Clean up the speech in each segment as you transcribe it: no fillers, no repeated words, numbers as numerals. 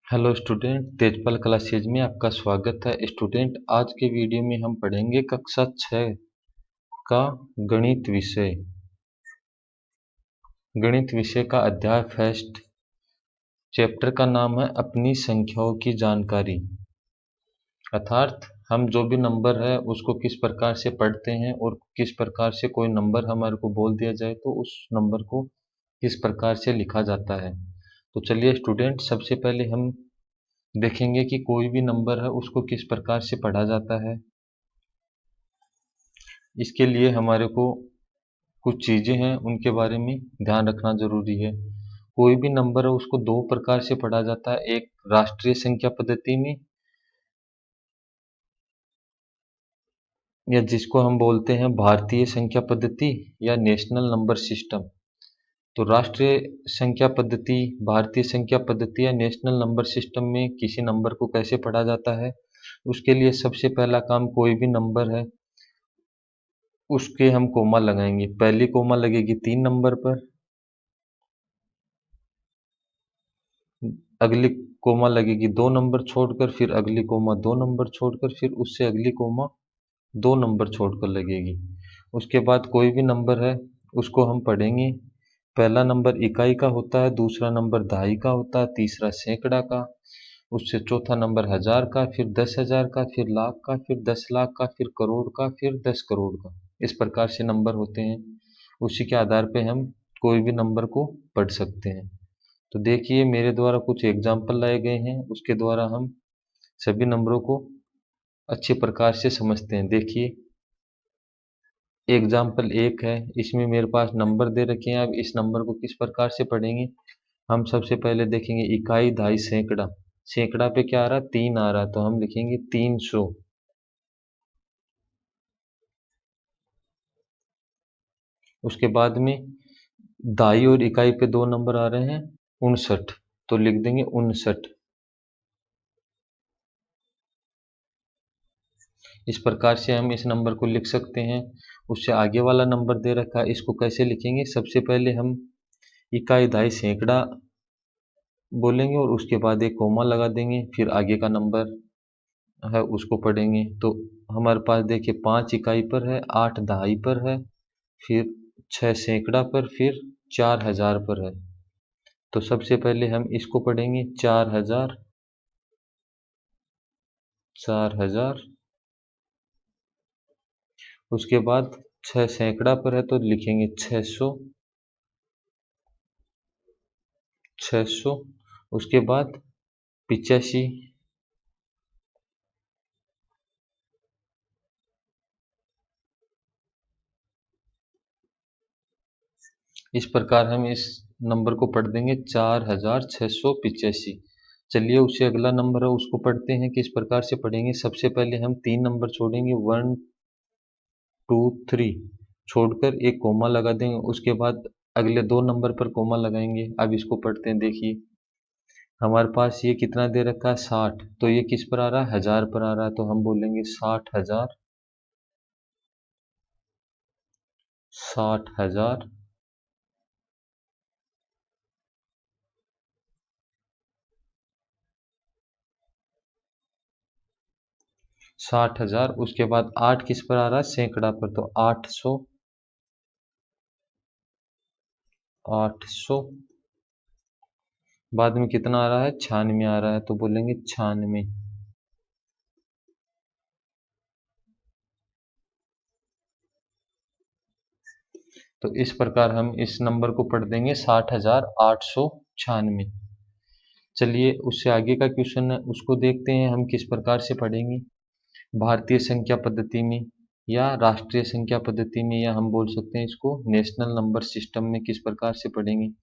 Hello student, Tejpal classes में आपका स्वागत है। स्टूडेंट, आज के वीडियो में हम पढ़ेंगे कक्षा 6 का गणित विषय। गणित विषय का अध्याय फर्स्ट, चैप्टर का नाम है अपनी संख्याओं की जानकारी। अर्थात हम जो भी नंबर है उसको किस प्रकार से पढ़ते हैं और किस प्रकार से कोई नंबर हमारे को बोल दिया जाए तो उस नंबर को किस प्रकार से लिखा जाता है। तो चलिए स्टूडेंट, सबसे पहले हम देखेंगे कि कोई भी नंबर है उसको किस प्रकार से पढ़ा जाता है। इसके लिए हमारे को कुछ चीज़ें हैं उनके बारे में ध्यान रखना जरूरी है। कोई भी नंबर है उसको दो प्रकार से पढ़ा जाता है, एक राष्ट्रीय संख्या पद्धति में या जिसको हम बोलते हैं भारतीय संख्या पद्धति या नेशनल नंबर सिस्टम। तो राष्ट्रीय संख्या पद्धति, भारतीय संख्या पद्धति या नेशनल नंबर सिस्टम में किसी नंबर को कैसे पढ़ा जाता है, उसके लिए सबसे पहला काम, कोई भी नंबर है उसके हम कोमा लगाएंगे। पहली कोमा लगेगी 3 नंबर पर, अगली कोमा लगेगी 2 नंबर छोड़कर, फिर अगली कोमा 2 नंबर छोड़कर, फिर उससे अगली कोमा 2 नंबर छोड़कर लगेगी। उसके बाद कोई भी नंबर है उसको हम पढ़ेंगे। पहला नंबर इकाई का होता है, दूसरा नंबर दहाई का होता है, तीसरा सैकड़ा का, उससे चौथा नंबर हजार का, फिर 10,000 का, फिर लाख का, फिर 10 लाख का, फिर करोड़ का, फिर 10 करोड़ का। इस प्रकार से नंबर होते हैं। उसी के आधार पे हम कोई भी नंबर को पढ़ सकते हैं। तो देखिए, मेरे द्वारा कुछ एग्जाम्पल लाए गए हैं, उसके द्वारा हम सभी नंबरों को अच्छे प्रकार से समझते हैं। देखिए, एग्जाम्पल 1 है, इसमें मेरे पास नंबर दे रखे हैं। अब इस नंबर को किस प्रकार से पढ़ेंगे, हम सबसे पहले देखेंगे इकाई, दहाई, सैकड़ा। सैकड़ा पे क्या आ रहा है, 3 आ रहा है, तो हम लिखेंगे 300। उसके बाद में दहाई और इकाई पे 2 नंबर आ रहे हैं, 59, तो लिख देंगे 59। इस प्रकार से हम इस नंबर को लिख सकते हैं। उससे आगे वाला नंबर दे रखा है, इसको कैसे लिखेंगे, सबसे पहले हम इकाई, दहाई, सैकड़ा बोलेंगे और उसके बाद एक कोमा लगा देंगे, फिर आगे का नंबर है उसको पढ़ेंगे। तो हमारे पास देखिए 5 इकाई पर है, 8 दहाई पर है, फिर 6 सैकड़ा पर, फिर 4,000 पर है। तो सबसे पहले हम इसको पढ़ेंगे 4,000, 4,000। उसके बाद 6 सैकड़ा पर है तो लिखेंगे 600, 600। उसके बाद 85। इस प्रकार हम इस नंबर को पढ़ देंगे 4,685। चलिए, उससे अगला नंबर है उसको पढ़ते हैं। किस प्रकार से पढ़ेंगे, सबसे पहले हम 3 नंबर छोड़ेंगे, 1 2 3 छोड़कर एक कोमा लगा देंगे। उसके बाद अगले 2 नंबर पर कोमा लगाएंगे। अब इसको पढ़ते हैं। देखिए, हमारे पास ये कितना दे रखा है, 60, तो ये किस पर आ रहा है, 1000 पर आ रहा है, तो हम बोलेंगे 60,000, 60,000। 60,000। उसके बाद 8 किस पर आ रहा है, सैकड़ा पर, तो 800, 800। बाद में कितना आ रहा है, 96 आ रहा है, तो बोलेंगे 96। तो इस प्रकार हम इस नंबर को पढ़ देंगे 60,896। चलिए, उससे आगे का क्वेश्चन है उसको देखते हैं हम किस प्रकार से पढ़ेंगे। भारतीय संख्या पद्धति में या राष्ट्रीय संख्या पद्धति में, या हम बोल सकते हैं इसको नेशनल नंबर सिस्टम में, किस प्रकार से पढ़ेंगे।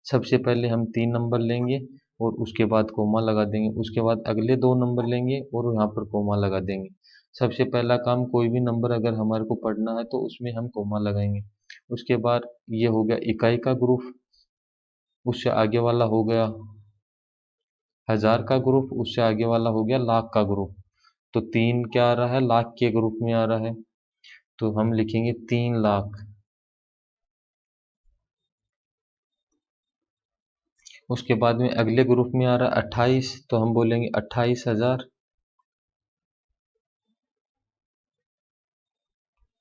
सबसे पहले हम 3 नंबर लेंगे और उसके बाद कोमा लगा देंगे। उसके बाद अगले 2 नंबर लेंगे और यहाँ पर कोमा लगा देंगे। सबसे पहला काम, कोई भी नंबर अगर हमारे को पढ़ना है तो उसमें हम कोमा लगाएंगे। उसके बाद ये हो गया इकाई का ग्रुप, उससे आगे वाला हो गया हजार का ग्रुप, उससे आगे वाला हो गया लाख का ग्रुप। तो 3 क्या आ रहा है, लाख के ग्रुप में आ रहा है, तो हम लिखेंगे 3 लाख। उसके बाद में अगले ग्रुप में आ रहा है 28, तो हम बोलेंगे 28,000,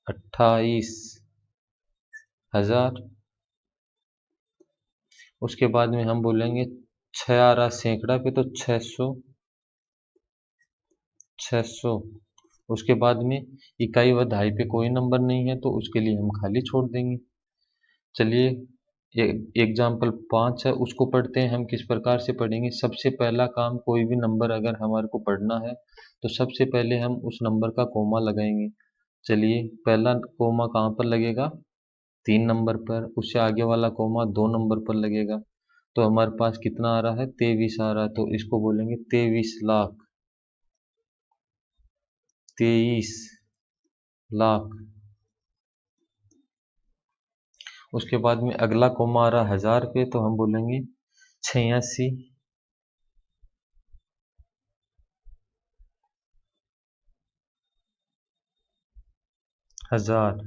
28,000। उसके बाद में हम बोलेंगे 6 आ रहा सैकड़ा पे, तो 600, 600। उसके बाद में इकाई व दहाई पे कोई नंबर नहीं है, तो उसके लिए हम खाली छोड़ देंगे। चलिए एग्जाम्पल 5 है, उसको पढ़ते हैं। हम किस प्रकार से पढ़ेंगे? सबसे पहला काम, कोई भी नंबर अगर हमारे को पढ़ना है तो सबसे पहले हम उस नंबर का कोमा लगाएंगे। चलिए, पहला कोमा कहाँ पर लगेगा? 3 नंबर पर। उससे आगे वाला कोमा 2 नंबर पर लगेगा। तो हमारे पास कितना आ रहा है? 23 आ रहा है। तो इसको बोलेंगे 23 लाख, 23 लाख। उसके बाद में अगला कोमा आ रहा है 1000 पे, तो हम बोलेंगे 86,000।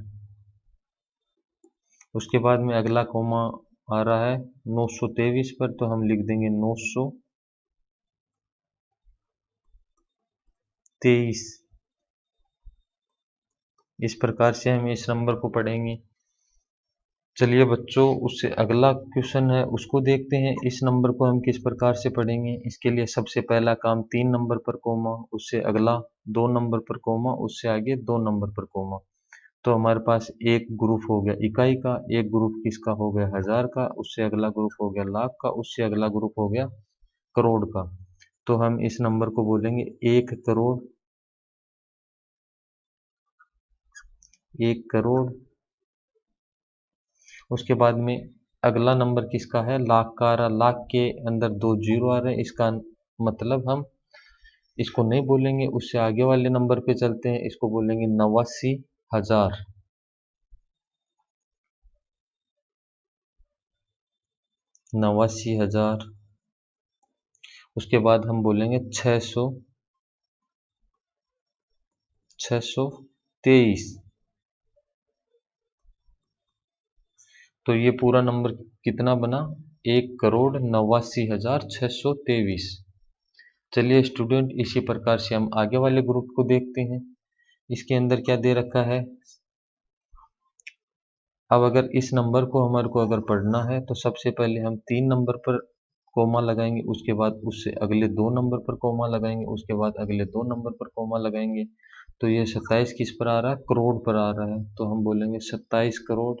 उसके बाद में अगला कोमा आ रहा है 923 पर, तो हम लिख देंगे 923। इस प्रकार से हम इस नंबर को पढ़ेंगे। चलिए बच्चों, उससे अगला क्वेश्चन है, उसको देखते हैं। इस नंबर को हम किस प्रकार से पढ़ेंगे? इसके लिए सबसे पहला काम 3 नंबर पर कोमा, उससे अगला 2 नंबर पर कोमा, उससे आगे 2 नंबर पर कोमा। तो हमारे पास एक ग्रुप हो गया इकाई का, एक ग्रुप किसका हो गया? 1000 का। उससे अगला ग्रुप हो गया लाख का, उससे अगला ग्रुप हो गया करोड़ का। तो हम इस नंबर को बोलेंगे 1 करोड़, 1 करोड़। उसके बाद में अगला नंबर किसका है? लाख का आ रहा। लाख के अंदर 2 जीरो आ रहे हैं, इसका मतलब हम इसको नहीं बोलेंगे। उससे आगे वाले नंबर पे चलते हैं, इसको बोलेंगे 89,000, 89,000। उसके बाद हम बोलेंगे 600, 623। तो ये पूरा नंबर कितना बना? 1,89,623। चलिए स्टूडेंट, इसी प्रकार से हम आगे वाले ग्रुप को देखते हैं। इसके अंदर क्या दे रखा है? अब अगर इस नंबर को हमारे को अगर पढ़ना है तो सबसे पहले हम 3 नंबर पर कोमा लगाएंगे, उसके बाद उससे अगले 2 नंबर पर कोमा लगाएंगे, उसके बाद अगले 2 नंबर पर कोमा लगाएंगे। तो ये 27 किस पर आ रहा है? करोड़ पर आ रहा है। तो हम बोलेंगे 27 करोड़,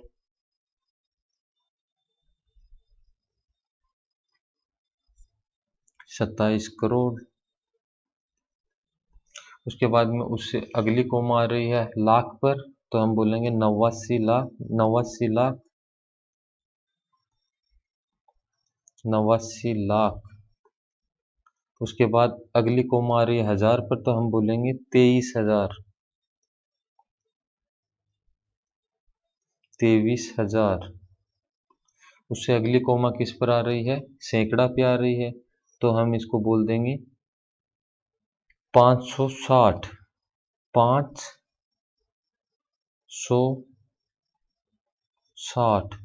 27 करोड़। उसके बाद में उससे अगली कोमा आ रही है लाख पर, तो हम बोलेंगे 89 लाख, 89 लाख, 89 लाख। उसके बाद अगली कोमा आ रही है 1000 पर, तो हम बोलेंगे 23,000, 23,000। उससे अगली कोमा किस पर आ रही है? सैकड़ा पे आ रही है। तो हम इसको बोल देंगे 560, 560।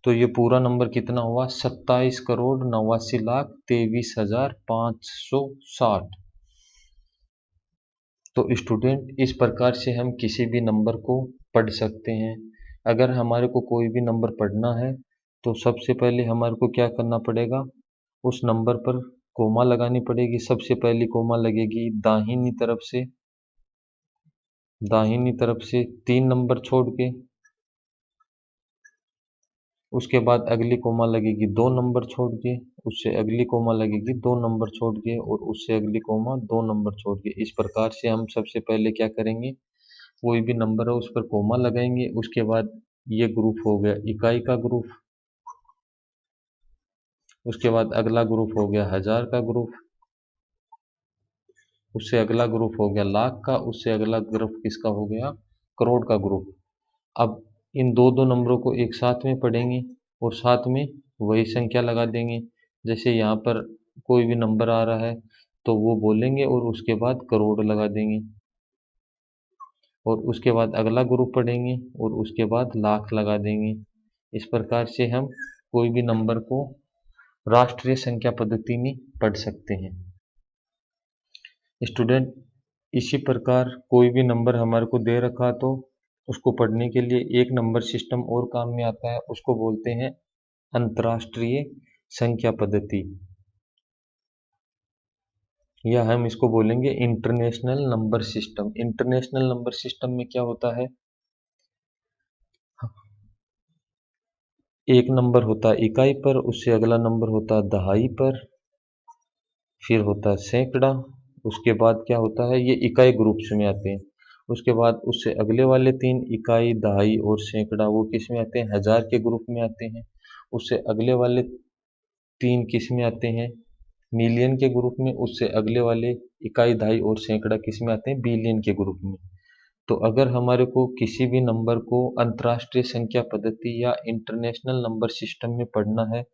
तो ये पूरा नंबर कितना हुआ? 27,89,23,560। तो स्टूडेंट, इस प्रकार से हम किसी भी नंबर को पढ़ सकते हैं। अगर हमारे को कोई भी नंबर पढ़ना है तो सबसे पहले हमारे को क्या करना पड़ेगा? उस नंबर पर कोमा लगानी पड़ेगी। सबसे पहली कोमा लगेगी दाहिनी तरफ से, दाहिनी तरफ से 3 नंबर छोड़ के। उसके बाद अगली कोमा लगेगी 2 नंबर छोड़ के, उससे अगली कोमा लगेगी 2 नंबर छोड़ के, और उससे अगली कोमा 2 नंबर छोड़ के। इस प्रकार से हम सबसे पहले क्या करेंगे? कोई भी नंबर है उस पर कोमा लगाएंगे। उसके बाद ये ग्रुप हो गया इकाई का ग्रुप। उसके बाद अगला ग्रुप हो गया 1000 का ग्रुप। उससे अगला ग्रुप हो गया लाख का। उससे अगला ग्रुप किसका हो गया? करोड़ का ग्रुप। अब इन दो दो नंबरों को एक साथ में पढ़ेंगे और साथ में वही संख्या लगा देंगे। जैसे यहाँ पर कोई भी नंबर आ रहा है तो वो बोलेंगे और उसके बाद करोड़ लगा देंगे, और उसके बाद अगला ग्रुप पढ़ेंगे और उसके बाद लाख लगा देंगे। इस प्रकार से हम कोई भी नंबर को राष्ट्रीय संख्या पद्धति में पढ़ सकते हैं। स्टूडेंट, इसी प्रकार कोई भी नंबर हमारे को दे रखा तो उसको पढ़ने के लिए एक नंबर सिस्टम और काम में आता है, उसको बोलते हैं अंतर्राष्ट्रीय संख्या पद्धति, या हम इसको बोलेंगे international number system. International number system में क्या होता है, एक नंबर होता है इकाई पर, उससे अगला नंबर होता है दहाई पर, फिर होता है सैकड़ा, उसके बाद क्या होता है, ये इकाई ग्रुप्स में आते हैं। उसके बाद उससे अगले वाले तीन, इकाई, दहाई और सैकड़ा, वो किस में आते हैं, हजार के ग्रुप में आते हैं। उससे अगले वाले तीन किस में आते हैं, मिलियन के ग्रुप में। उससे अगले वाले इकाई, दहाई और सैकड़ा किस में आते हैं, बिलियन के ग्रुप में। तो अगर हमारे को किसी भी नंबर को अंतर्राष्ट्रीय संख्या पद्धति या इंटरनेशनल नंबर सिस्टम में पढ़ना है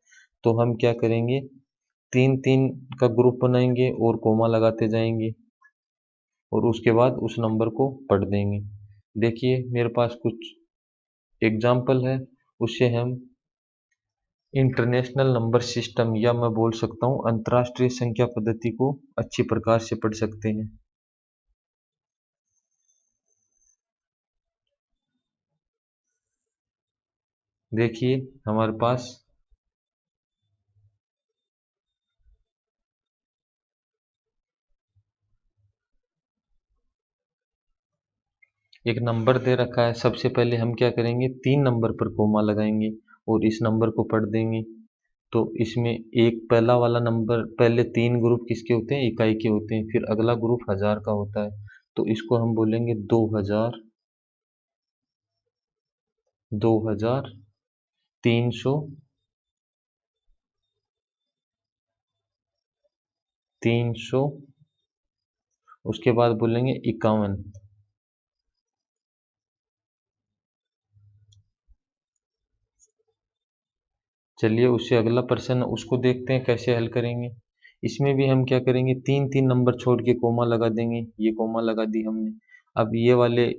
तो हम क्या करेंगे, तीन तीन का ग्रुप बनाएंगे और कोमा लगाते जाएंगे और उसके बाद उस नंबर को पढ़ देंगे। देखिए मेरे पास कुछ एग्जाम्पल है, उससे हम इंटरनेशनल नंबर सिस्टम या मैं बोल सकता हूँ अंतर्राष्ट्रीय संख्या पद्धति को अच्छी प्रकार से पढ़ सकते हैं। देखिए हमारे पास एक नंबर दे रखा है, सबसे पहले हम क्या करेंगे, तीन नंबर पर कोमा लगाएंगे और इस नंबर को पढ़ देंगे। तो इसमें एक पहला वाला नंबर, पहले तीन ग्रुप किसके होते हैं, इकाई के होते हैं, फिर अगला ग्रुप हजार का होता है, तो इसको हम बोलेंगे 2000, 2000, 300, 300, उसके बाद बोलेंगे 51। चलिए उससे अगला प्रश्न उसको देखते हैं कैसे हल करेंगे। इसमें भी हम क्या करेंगे, तीन तीन नंबर छोड़ के कोमा लगा देंगे, ये कोमा लगा दी हमने। अब ये वाले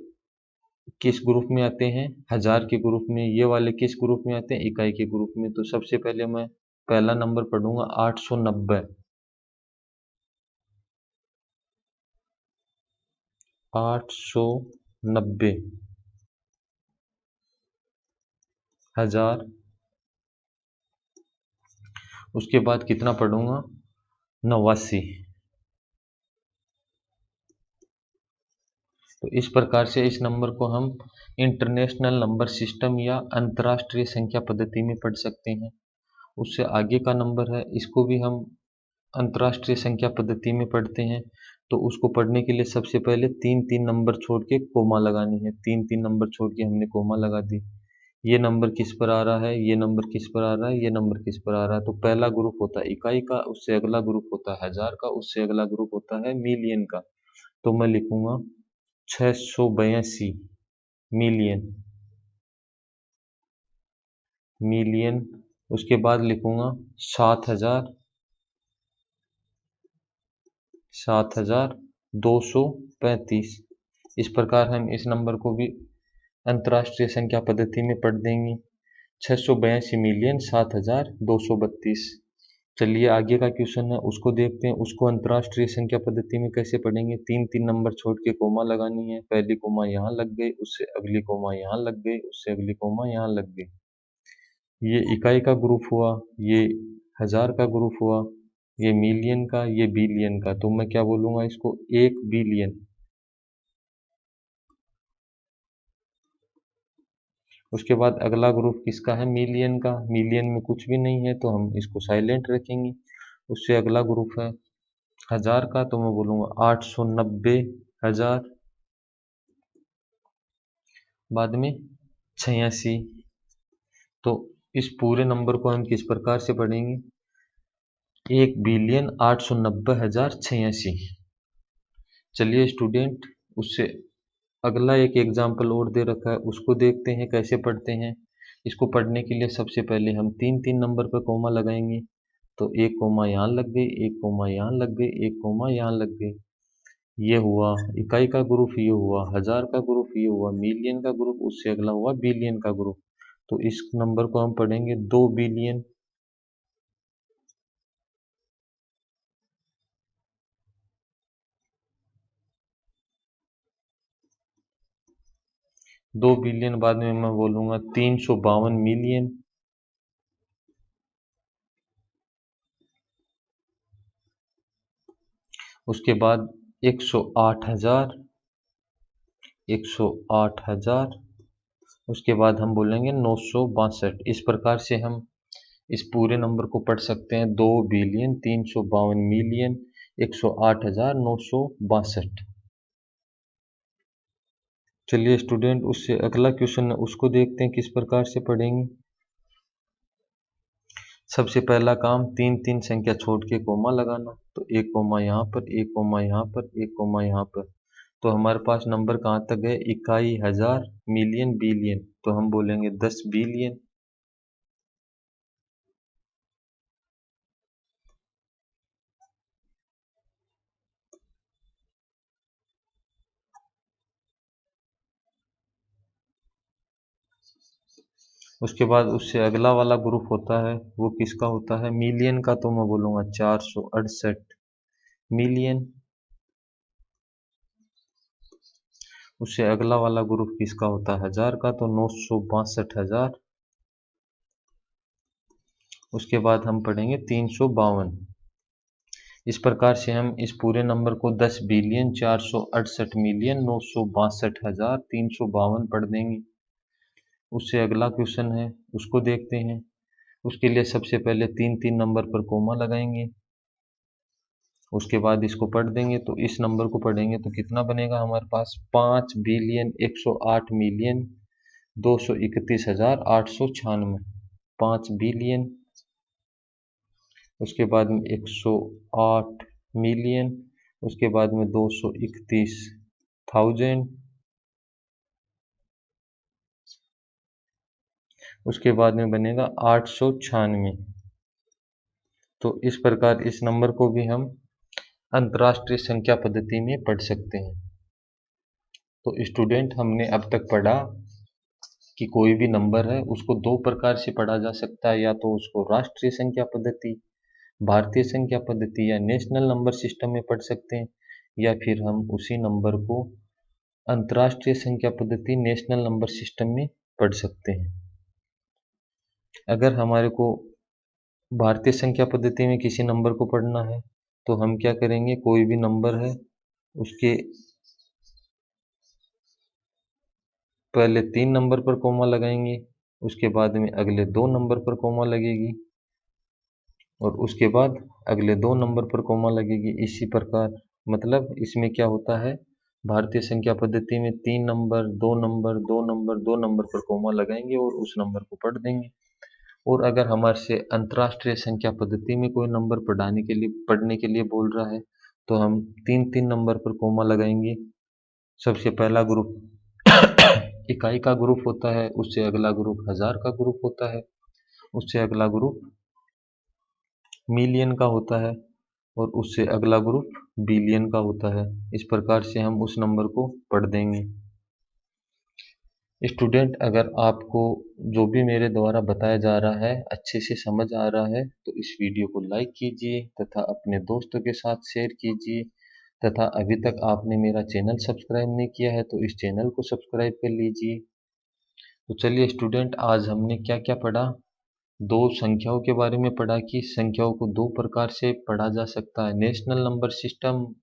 किस ग्रुप में आते हैं, हजार के ग्रुप में, ये वाले किस ग्रुप में आते हैं, इकाई के ग्रुप में। तो सबसे पहले मैं पहला नंबर पढ़ूंगा 890, 890, हजार, उसके बाद कितना पढ़ूंगा, 89। तो इस प्रकार से इस नंबर को हम इंटरनेशनल नंबर सिस्टम या अंतर्राष्ट्रीय संख्या पद्धति में पढ़ सकते हैं। उससे आगे का नंबर है, इसको भी हम अंतर्राष्ट्रीय संख्या पद्धति में पढ़ते हैं। तो उसको पढ़ने के लिए सबसे पहले तीन तीन नंबर छोड़ के कोमा लगानी है, तीन तीन नंबर छोड़ के हमने कोमा लगा दी। ये नंबर किस पर आ रहा है, ये नंबर किस पर आ रहा है, ये नंबर किस पर आ रहा है। तो पहला ग्रुप होता है इकाई का, उससे अगला ग्रुप होता है हजार का, उससे अगला ग्रुप होता है मिलियन का। तो मैं लिखूंगा 682 मिलियन, मिलियन। उसके बाद लिखूंगा 7000, 7235। इस प्रकार हम इस नंबर को भी अंतर्राष्ट्रीय संख्या पद्धति में पढ़ देंगे, 682 मिलियन 7232। चलिए आगे का क्वेश्चन है उसको देखते हैं, उसको अंतर्राष्ट्रीय संख्या पद्धति में कैसे पढ़ेंगे। तीन तीन नंबर छोड़ के कोमा लगानी है, पहली कोमा यहाँ लग गई, उससे अगली कोमा यहाँ लग गई, उससे अगली कोमा यहाँ लग गई। ये इकाई का ग्रुप हुआ, ये हजार का ग्रुप हुआ, ये मिलियन का, ये बिलियन का। तो मैं क्या बोलूंगा इसको, 1 बिलियन। उसके बाद अगला ग्रुप किसका है, मिलियन का। मिलियन में कुछ भी नहीं है तो हम इसको साइलेंट रखेंगे। उससे अगला ग्रुप है हजार का, तो मैं बोलूंगा 890 हजार, बाद में 86। तो इस पूरे नंबर को हम किस प्रकार से पढ़ेंगे, 1 बिलियन 890 हजार 86। चलिए स्टूडेंट, उससे अगला एक एग्जाम्पल और दे रखा है, उसको देखते हैं कैसे पढ़ते हैं। इसको पढ़ने के लिए सबसे पहले हम तीन तीन नंबर पर कोमा लगाएंगे। तो एक कोमा यहाँ लग गई, एक कोमा यहाँ लग गई, एक कोमा यहाँ लग गई। ये हुआ इकाई का ग्रुप, ये हुआ हजार का ग्रुप, ये हुआ मिलियन का ग्रुप, उससे अगला हुआ बिलियन का ग्रुप। तो इस नंबर को हम पढ़ेंगे 2 बिलियन 2 बिलियन बाद में मैं बोलूँगा 352 मिलियन। उसके बाद 108,000, 108,000। उसके बाद हम बोलेंगे 962। इस प्रकार से हम इस पूरे नंबर को पढ़ सकते हैं, 2,352,000,000 108,962। चलिए स्टूडेंट, उससे अगला क्वेश्चन है उसको देखते हैं किस प्रकार से पढ़ेंगे। सबसे पहला काम तीन तीन संख्या छोड़ के कोमा लगाना। तो एक कोमा यहाँ पर, एक कोमा यहाँ पर, एक कोमा यहाँ पर। तो हमारे पास नंबर कहाँ तक है, इकाई, हजार, मिलियन, बिलियन। तो हम बोलेंगे 10 बिलियन। उसके बाद उससे अगला वाला ग्रुप होता है वो किसका होता है, मिलियन का। तो मैं बोलूँगा 468 मिलियन। उससे अगला वाला ग्रुप किसका होता है, हजार का। तो 962,000। उसके बाद हम पढ़ेंगे 352। इस प्रकार से हम इस पूरे नंबर को 10,468,962,352 पढ़ देंगे। उससे अगला क्वेश्चन है उसको देखते हैं। उसके लिए सबसे पहले तीन तीन नंबर पर कोमा लगाएंगे। उसके बाद इसको पढ़ देंगे। तो इस नंबर को पढ़ेंगे तो कितना बनेगा हमारे पास, 5,108,231,896। 5 बिलियन। उसके बाद में 108 मिलियन। उसके बाद में 231,000। उसके बाद में बनेगा 896। तो इस प्रकार इस नंबर को भी हम अंतर्राष्ट्रीय संख्या पद्धति में पढ़ सकते हैं। तो स्टूडेंट, हमने अब तक पढ़ा कि कोई भी नंबर है उसको दो प्रकार से पढ़ा जा सकता है, या तो उसको राष्ट्रीय संख्या पद्धति, भारतीय संख्या पद्धति या नेशनल नंबर सिस्टम में पढ़ सकते हैं, या फिर हम उसी नंबर को अंतर्राष्ट्रीय संख्या पद्धति, नेशनल नंबर सिस्टम में पढ़ सकते हैं। अगर हमारे को भारतीय संख्या पद्धति में किसी नंबर को पढ़ना है तो हम क्या करेंगे, कोई भी नंबर है उसके पहले 3 नंबर पर कोमा लगाएंगे। उसके बाद में अगले 2 नंबर पर कोमा लगेगी, और उसके बाद अगले 2 नंबर पर कोमा लगेगी। इसी प्रकार मतलब इसमें क्या होता है, भारतीय संख्या पद्धति में 3 नंबर, 2 नंबर, 2 नंबर, 2 नंबर पर कोमा लगाएंगे और उस नंबर को पढ़ देंगे। और अगर हमारे से अंतर्राष्ट्रीय संख्या पद्धति में कोई नंबर पढ़ने के लिए बोल रहा है तो हम तीन तीन नंबर पर कोमा लगाएंगे। सबसे पहला ग्रुप इकाई का ग्रुप होता है, उससे अगला ग्रुप हजार का ग्रुप होता है, उससे अगला ग्रुप मिलियन का होता है, और उससे अगला ग्रुप बिलियन का होता है। इस प्रकार से हम उस नंबर को पढ़ देंगे। स्टूडेंट, अगर आपको जो भी मेरे द्वारा बताया जा रहा है अच्छे से समझ आ रहा है तो इस वीडियो को लाइक कीजिए तथा अपने दोस्तों के साथ शेयर कीजिए, तथा अभी तक आपने मेरा चैनल सब्सक्राइब नहीं किया है तो इस चैनल को सब्सक्राइब कर लीजिए। तो चलिए स्टूडेंट, आज हमने क्या क्या पढ़ा। दो संख्याओं के बारे में पढ़ा कि संख्याओं को दो प्रकार से पढ़ा जा सकता है, नेशनल नंबर सिस्टम,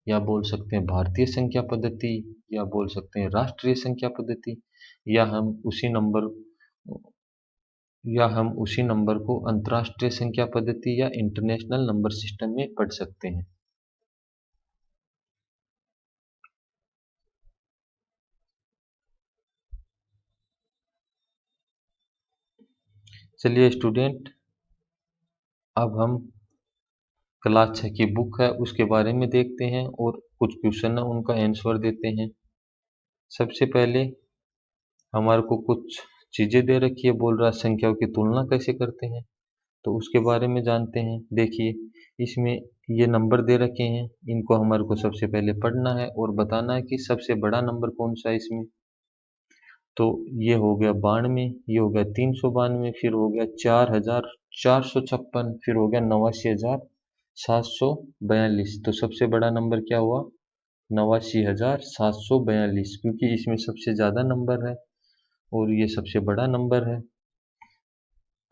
या बोल सकते हैं भारतीय संख्या पद्धति, या बोल सकते हैं राष्ट्रीय संख्या पद्धति, या हम उसी नंबर या हम उसी नंबर को अंतर्राष्ट्रीय संख्या पद्धति या इंटरनेशनल नंबर सिस्टम में पढ़ सकते हैं। चलिए स्टूडेंट, अब हम क्लास 6 की बुक है उसके बारे में देखते हैं और कुछ क्वेश्चन है उनका आंसर देते हैं। सबसे पहले हमारे को कुछ चीजें दे रखी है, बोल रहा है संख्याओं की तुलना कैसे करते हैं, तो उसके बारे में जानते हैं। देखिए, इसमें ये नंबर दे रखे हैं, इनको हमारे को सबसे पहले पढ़ना है और बताना है कि सबसे बड़ा नंबर कौन सा है इसमें। तो ये हो गया 92, ये हो गया 392, फिर हो गया 4,456, फिर हो गया 89,742। तो सबसे बड़ा नंबर क्या हुआ, 89,742, क्योंकि इसमें सबसे ज़्यादा नंबर है और ये सबसे बड़ा नंबर है।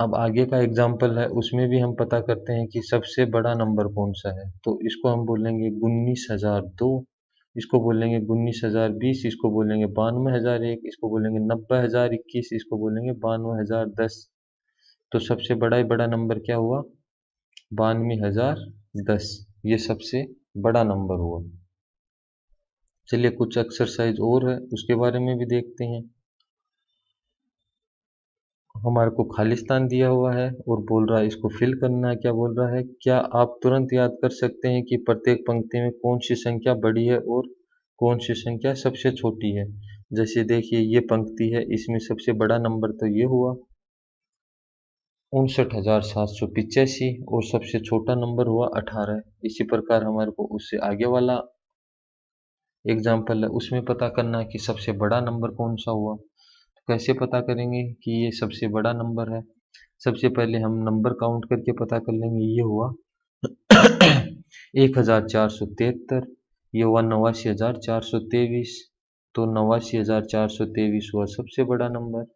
अब आगे का एग्जाम्पल है, उसमें भी हम पता करते हैं कि सबसे बड़ा नंबर कौन सा है। तो इसको हम बोलेंगे 19,002, इसको बोलेंगे 19,020, इसको बोलेंगे 92,001, इसको बोलेंगे 90,021, इसको बोलेंगे 92,010। तो सबसे बड़ा ही बड़ा नंबर क्या हुआ? 92,010, ये सबसे बड़ा नंबर हुआ। चलिए कुछ एक्सरसाइज और है, उसके बारे में भी देखते हैं। हमारे को खालिस्तान दिया हुआ है और बोल रहा है इसको फिल करना है। क्या बोल रहा है? क्या आप तुरंत याद कर सकते हैं कि प्रत्येक पंक्ति में कौन सी संख्या बड़ी है और कौन सी संख्या सबसे छोटी है? जैसे देखिए ये पंक्ति है, इसमें सबसे बड़ा नंबर तो ये हुआ 59,785 और सबसे छोटा नंबर हुआ 18। इसी प्रकार हमारे को उससे आगे वाला एग्जाम्पल है, उसमें पता करना है कि सबसे बड़ा नंबर कौन सा हुआ। तो कैसे पता करेंगे कि ये सबसे बड़ा नंबर है? सबसे पहले हम नंबर काउंट करके पता कर लेंगे। ये हुआ 1473, ये हुआ 89,423। तो 89,423 हुआ सबसे बड़ा नंबर,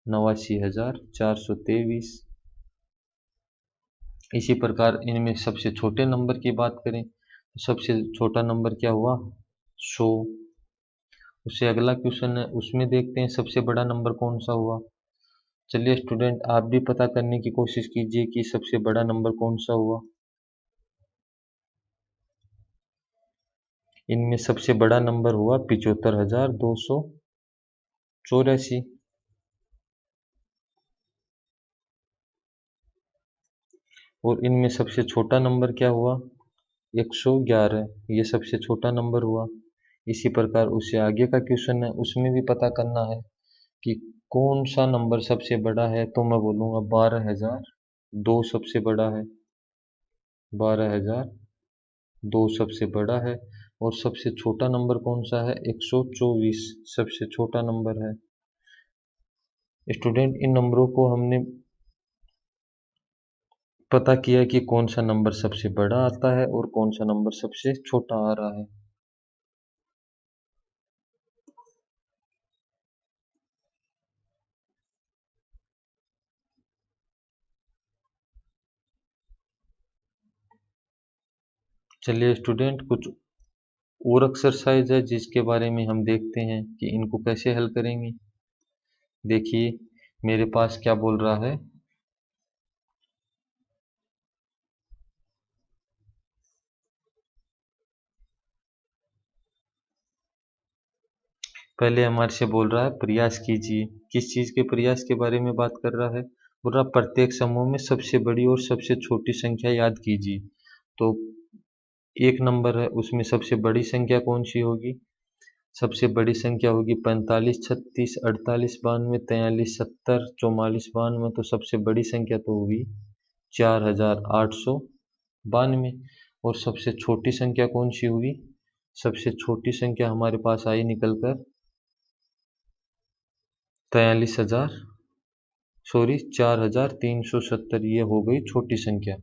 89,423। इसी प्रकार इनमें सबसे छोटे नंबर की बात करें तो सबसे छोटा नंबर क्या हुआ? 100। उससे अगला क्वेश्चन है, उसमें देखते हैं सबसे बड़ा नंबर कौन सा हुआ। चलिए स्टूडेंट, आप भी पता करने की कोशिश कीजिए कि सबसे बड़ा नंबर कौन सा हुआ। इनमें सबसे बड़ा नंबर हुआ 75,284। और इनमें सबसे छोटा नंबर क्या हुआ? 111, ये सबसे छोटा नंबर हुआ। इसी प्रकार उससे आगे का क्वेश्चन है, उसमें भी पता करना है कि कौन सा नंबर सबसे बड़ा है। तो मैं बोलूँगा 12,002 सबसे बड़ा है, 12,002 सबसे बड़ा है। और सबसे छोटा नंबर कौन सा है? 124 सबसे छोटा नंबर है। स्टूडेंट, इन नंबरों को हमने पता किया कि कौन सा नंबर सबसे बड़ा आता है और कौन सा नंबर सबसे छोटा आ रहा है। चलिए स्टूडेंट, कुछ और एक्सरसाइज है जिसके बारे में हम देखते हैं कि इनको कैसे हल करेंगे। देखिए मेरे पास क्या बोल रहा है, पहले हमारे से बोल रहा है प्रयास कीजिए। किस चीज़ के प्रयास के बारे में बात कर रहा है? बोल रहा प्रत्येक समूह में सबसे बड़ी और सबसे छोटी संख्या याद कीजिए। तो एक नंबर है, उसमें सबसे बड़ी संख्या कौन सी होगी? सबसे बड़ी संख्या होगी 45, 36, 48, 92, 43, 70, 44, 92। तो सबसे बड़ी संख्या तो होगी 4,892। और सबसे छोटी संख्या कौन सी होगी? सबसे छोटी संख्या हमारे पास आई निकल कर 43,000, सॉरी 4,370, ये हो गई छोटी संख्या।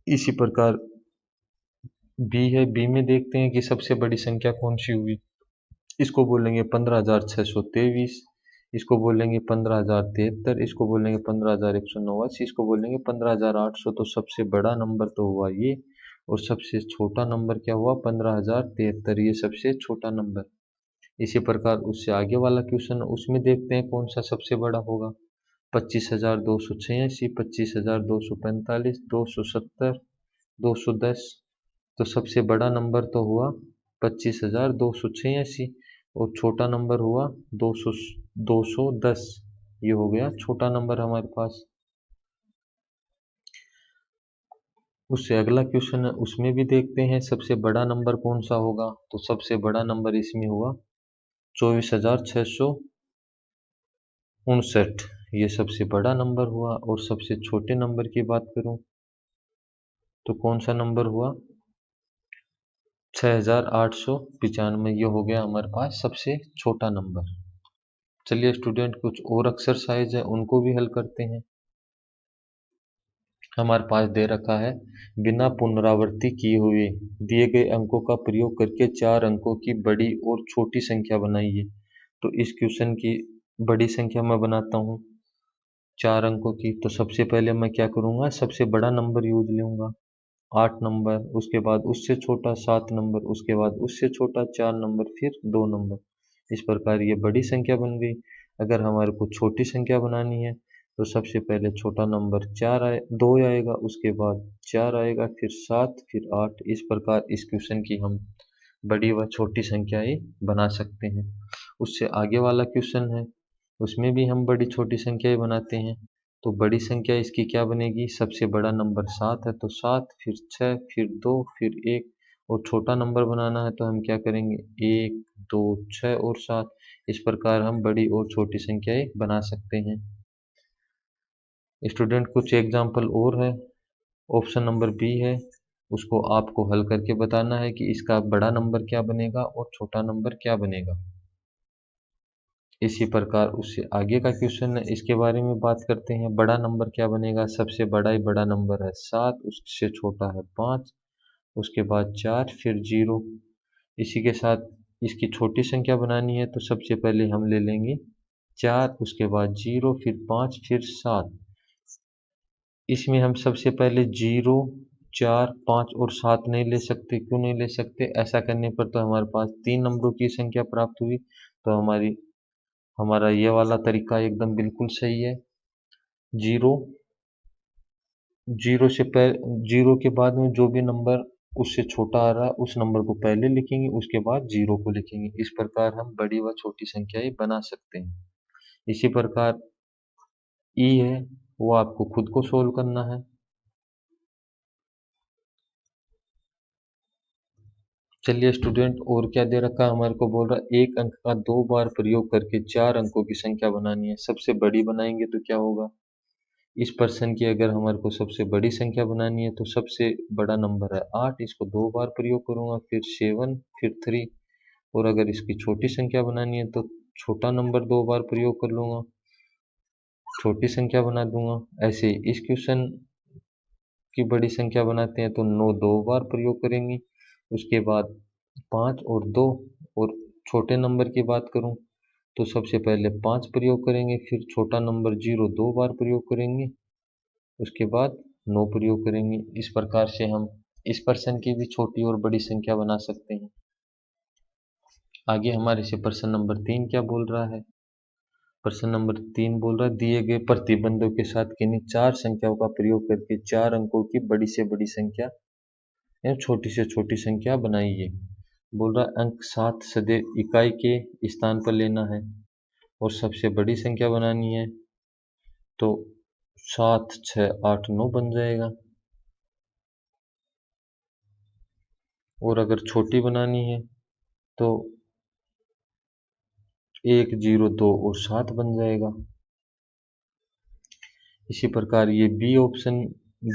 इसी प्रकार बी है, बी में देखते हैं कि सबसे बड़ी संख्या कौन सी हुई। इसको बोलेंगे 15,623, इसको बोलेंगे 15,073, इसको बोलेंगे 15,189, इसको बोलेंगे 15,800। तो सबसे बड़ा नंबर तो हुआ ये, और सबसे छोटा नंबर क्या हुआ? 15,073, ये सबसे छोटा नंबर। इसी प्रकार उससे आगे वाला क्वेश्चन, उसमें देखते हैं कौन सा सबसे बड़ा होगा। 25,286, 25,245, 270, 210। तो सबसे बड़ा नंबर तो हुआ 25,286 और छोटा नंबर हुआ 210। ये हो गया छोटा नंबर हमारे पास। उससे अगला क्वेश्चन है, उसमें भी देखते हैं सबसे बड़ा नंबर कौन सा होगा। तो सबसे बड़ा नंबर इसमें हुआ 24,659, ये सबसे बड़ा नंबर हुआ। और सबसे छोटे नंबर की बात करूं तो कौन सा नंबर हुआ? 6,895, ये हो गया हमारे पास सबसे छोटा नंबर। चलिए स्टूडेंट, कुछ और एक्सरसाइज है उनको भी हल करते हैं। हमारे पास दे रखा है, बिना पुनरावृत्ति किए हुए दिए गए अंकों का प्रयोग करके 4 अंकों की बड़ी और छोटी संख्या बनाइए। तो इस क्वेश्चन की बड़ी संख्या मैं बनाता हूँ 4 अंकों की। तो सबसे पहले मैं क्या करूँगा, सबसे बड़ा नंबर यूज लूँगा 8 नंबर, उसके बाद उससे छोटा 7 नंबर, उसके बाद उससे छोटा 4 नंबर, फिर 2 नंबर। इस प्रकार ये बड़ी संख्या बन गई। अगर हमारे को छोटी संख्या बनानी है तो सबसे पहले छोटा नंबर 2 आएगा, उसके बाद 4 आएगा, फिर 7, फिर 8। इस प्रकार इस क्वेश्चन की हम बड़ी व छोटी संख्याएं बना सकते हैं। उससे आगे वाला क्वेश्चन है, उसमें भी हम बड़ी छोटी संख्याएं बनाते हैं। तो बड़ी संख्या इसकी क्या बनेगी, सबसे बड़ा नंबर 7 है तो 7, फिर 6, फिर 2, फिर 1। और छोटा नंबर बनाना है तो हम क्या करेंगे, 1, 2, 6 और 7। इस प्रकार हम बड़ी और छोटी संख्याएं बना सकते हैं। स्टूडेंट कुछ एग्जाम्पल और है, ऑप्शन नंबर बी है, उसको आपको हल करके बताना है कि इसका बड़ा नंबर क्या बनेगा और छोटा नंबर क्या बनेगा। इसी प्रकार उससे आगे का क्वेश्चन है, इसके बारे में बात करते हैं। बड़ा नंबर क्या बनेगा, सबसे बड़ा ही बड़ा नंबर है 7, उससे छोटा है 5, उसके बाद 4, फिर 0। इसी के साथ इसकी छोटी संख्या बनानी है तो सबसे पहले हम ले लेंगे 4, उसके बाद 0, फिर 5, फिर 7। इसमें हम सबसे पहले 0, 4, 5 और 7 नहीं ले सकते। क्यों नहीं ले सकते, ऐसा करने पर तो हमारे पास 3 नंबरों की संख्या प्राप्त हुई। तो हमारा ये वाला तरीका एकदम बिल्कुल सही है। जीरो जीरो से पहले, जीरो के बाद में जो भी नंबर उससे छोटा आ रहा है उस नंबर को पहले लिखेंगे, उसके बाद जीरो को लिखेंगे। इस प्रकार हम बड़ी व छोटी संख्याएं बना सकते हैं। इसी प्रकार ई है, वो आपको खुद को सोल्व करना है। चलिए स्टूडेंट, और क्या दे रखा है हमारे को, बोल रहा है एक अंक का 2 बार प्रयोग करके 4 अंकों की संख्या बनानी है। सबसे बड़ी बनाएंगे तो क्या होगा, इस पर्सन की अगर हमारे को सबसे बड़ी संख्या बनानी है तो सबसे बड़ा नंबर है 8, इसको 2 बार प्रयोग करूंगा, फिर 7, फिर 3। और अगर इसकी छोटी संख्या बनानी है तो छोटा नंबर 2 बार प्रयोग कर लूंगा, छोटी संख्या बना दूंगा। ऐसे इस क्वेश्चन की बड़ी संख्या बनाते हैं तो 9 2 बार प्रयोग करेंगे, उसके बाद 5 और 2। और छोटे नंबर की बात करूं तो सबसे पहले 5 प्रयोग करेंगे, फिर छोटा नंबर 0 2 बार प्रयोग करेंगे, उसके बाद 9 प्रयोग करेंगे। इस प्रकार से हम इस पर्सन की भी छोटी और बड़ी संख्या बना सकते हैं। आगे हमारे से प्रश्न नंबर 3 क्या बोल रहा है। प्रश्न नंबर 3 बोल रहा है, दिए गए प्रतिबंधों के साथ किन्हीं 4 संख्याओं का प्रयोग करके 4 अंकों की बड़ी से बड़ी संख्या या छोटी से छोटी संख्या बनाइए। बोल रहा है अंक 7 सदैव इकाई के स्थान पर लेना है और सबसे बड़ी संख्या बनानी है। तो 7, 6, 8, 9 बन जाएगा। और अगर छोटी बनानी है तो 1, 0, 2 और 7 बन जाएगा। इसी प्रकार ये B option,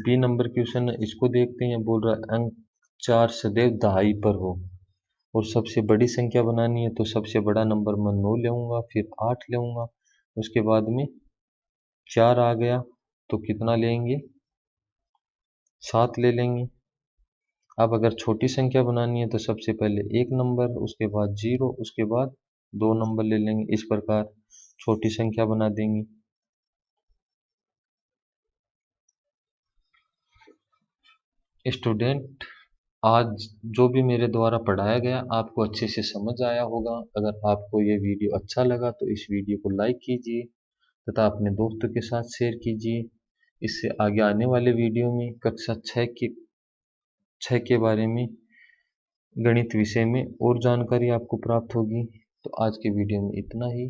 B number question है, इसको देखते हैं। बोल रहा है अंक 4 सदैव दहाई पर हो और सबसे बड़ी संख्या बनानी है तो सबसे बड़ा नंबर मैं 9 लेऊंगा, फिर 8 लेऊंगा, उसके बाद में 4 आ गया तो कितना लेंगे, 7 ले लेंगे। अब अगर छोटी संख्या बनानी है तो सबसे पहले एक नंबर, उसके बाद 0, उसके बाद 2 नंबर ले लेंगे। इस प्रकार छोटी संख्या बना देंगे। स्टूडेंट, आज जो भी मेरे द्वारा पढ़ाया गया आपको अच्छे से समझ आया होगा। अगर आपको ये वीडियो अच्छा लगा तो इस वीडियो को लाइक कीजिए तथा अपने दोस्तों के साथ शेयर कीजिए। इससे आगे आने वाले वीडियो में कक्षा 6 के बारे में, गणित विषय में और जानकारी आपको प्राप्त होगी। तो आज के वीडियो में इतना ही।